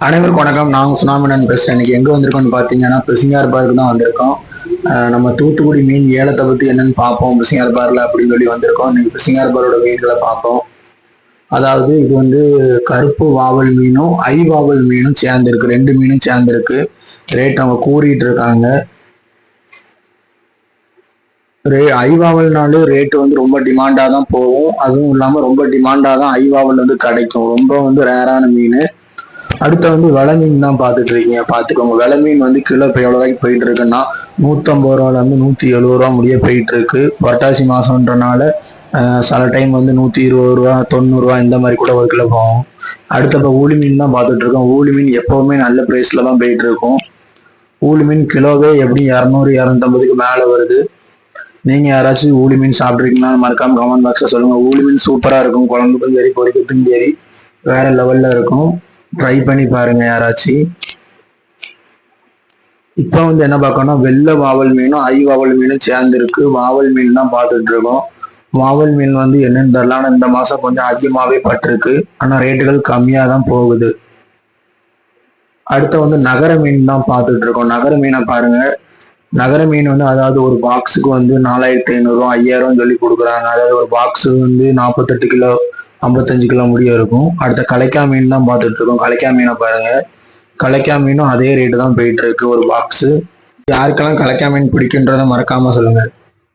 அனைவருக்கும் வணக்கம். நான் சுனாமினன் பேசுகிறேன். இன்னைக்கு எங்கே வந்திருக்கோம்னு பார்த்தீங்கன்னா பிசிங்கார் பார்க்கு தான் வந்திருக்கோம். நம்ம தூத்துக்குடி மீன் ஏலத்தை பற்றி என்னன்னு பார்ப்போம் பிசிங்கார் பார்ல அப்படின்னு சொல்லி வந்திருக்கோம். இன்னைக்கு பிசிங்கார் பாரோட மீன்களை பார்ப்போம். அதாவது இது வந்து கருப்பு வாவல் மீனும் வாவல் மீனும் சேர்ந்துருக்கு, ரெண்டு மீனும் சேர்ந்துருக்கு. ரேட் அவங்க கூறிட்டு இருக்காங்க. ஐவாவல்னாலும் ரேட்டு வந்து ரொம்ப டிமாண்டாக தான் போகும். அதுவும் இல்லாமல் ரொம்ப டிமாண்டாக தான் ஐவாவல் வந்து கிடைக்கும். ரொம்ப வந்து ரேரான மீன். அடுத்த வந்து வெலை மீன் தான் பார்த்துட்டு இருக்கீங்க. பார்த்துக்கோங்க. வெலை மீன் வந்து கிலோ இப்போ எவ்வளோ ரூபாய்க்கு போயிட்டு இருக்குன்னா 150 ரூபாலேருந்து 170 ரூபா முடிய போயிட்டு இருக்கு. புரட்டாசி மாசம்ன்றனால சில டைம் வந்து 120 ரூபா 90 ரூபா இந்த மாதிரி கூட ஒரு கிலோ போகும். அடுத்தப்ப ஊளி மீன் தான் பார்த்துட்டு இருக்கோம். ஊளி மீன் எப்பவுமே நல்ல பிரைஸ்ல தான் போயிட்டு இருக்கும். ஊளி மீன் கிலோவே எப்படி 200 250க்கு மேலே வருது. நீங்க யாராச்சும் ஊளி மீன் சாப்பிட்றீங்கன்னா மறக்காம கமெண்ட் பாக்ஸ்ல சொல்லுங்க. ஊளி மீன் சூப்பரா இருக்கும், குழம்புக்கும் சரி பொரிக்கிறதுக்கும் சரி வேற லெவல்ல இருக்கும். ட்ரை பண்ணி பாருங்க யாராச்சும். இப்போ வந்து என்ன பார்க்கணும், வெள்ளை வாவல் மீனும் வாவல் மீனும் சேர்ந்துருக்கு. வாவல் மீன் தான் பார்த்துட்டு இருக்கோம். வாவல் மீன் வந்து என்னன்னு தெரியல, ஆனால் இந்த மாசம் கொஞ்சம் அதிகமாகவே பட்டிருக்கு. ஆனால் ரேட்டுகள் கம்மியாக தான் போகுது. அடுத்த வந்து நகர மீன் தான் பார்த்துட்டு இருக்கோம். நகர மீனை பாருங்க. நகர மீன் வந்து அதாவது ஒரு பாக்ஸுக்கு வந்து 4500 ரூபா 5000 சொல்லி கொடுக்குறாங்க. அதாவது ஒரு பாக்ஸு வந்து 48 கிலோ 55 கிலோ முடிய இருக்கும். அடுத்த கலைக்கா மீன் தான் பார்த்துட்டு இருக்கோம். கலைக்கா மீனை பாருங்க. கலைக்கா மீனும் அதே ரேட்டு தான் போயிட்டு இருக்கு ஒரு பாக்ஸு. யாருக்கெல்லாம் கலைக்கா மீன் பிடிக்குன்றதை மறக்காம சொல்லுங்க.